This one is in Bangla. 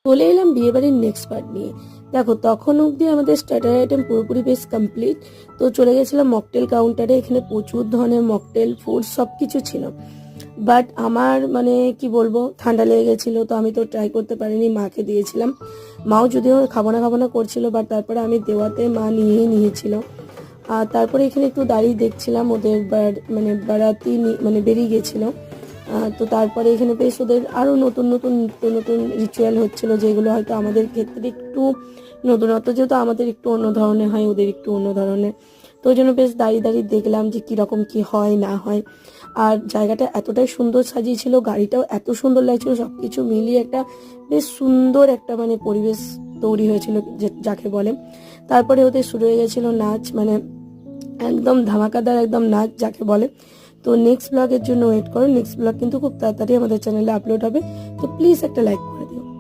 চলে এলাম বিয়েবাড়ির নেক্সট পার্ট নিয়ে। দেখো তখন অবধি আমাদের স্টার্টার আইটেম পুরোপুরি বেশ কমপ্লিট। তো চলে গেছিলাম মকটেল কাউন্টারে, এখানে প্রচুর ধরনের মকটেল ফুড সব কিছু ছিল। বাট আমার মানে কি বলবো, ঠান্ডা লেগে গেছিলো, তো আমি তো ট্রাই করতে পারিনি, মাকে দিয়েছিলাম। মাও যদিও খাবো না করছিল, বাট তারপরে আমি দেওয়াতে মা নিয়েছিল। আর তারপরে এখানে একটু দাঁড়িয়ে দেখছিলাম, ওদের মানে বারাতি মানে বেরিয়ে গেছিলো। তো তারপরে এখানে বেশ ওদের আরও নতুন নতুন নতুন রিচুয়াল হচ্ছিল, যেগুলো হয়তো আমাদের ক্ষেত্রে একটু নতুনত্ব, যেহেতু আমাদের একটু অন্য ধরনের হয়, ওদের একটু অন্য ধরনের। তো ওই জন্য বেশ দাঁড়িয়ে দাঁড়িয়ে দেখলাম যে কীরকম কী হয় না হয়। আর জায়গাটা এতটাই সুন্দর সাজিয়েছিল, গাড়িটাও এত সুন্দর লাগছিল, সব কিছু মিলিয়ে একটা বেশ সুন্দর একটা মানে পরিবেশ তৈরি হয়েছিল, যাকে বলে। তারপরে ওদের শুরু হয়ে গেছিলো নাচ, মানে একদম ধামাকাদার একদম নাচ যাকে বলে। তো নেক্সট ব্লগের জন্য ওয়েট করো, নেক্সট ব্লগ কিন্তু খুব তাড়াতাড়ি আমাদের চ্যানেলে আপলোড হবে। তো প্লিজ একটা লাইক করে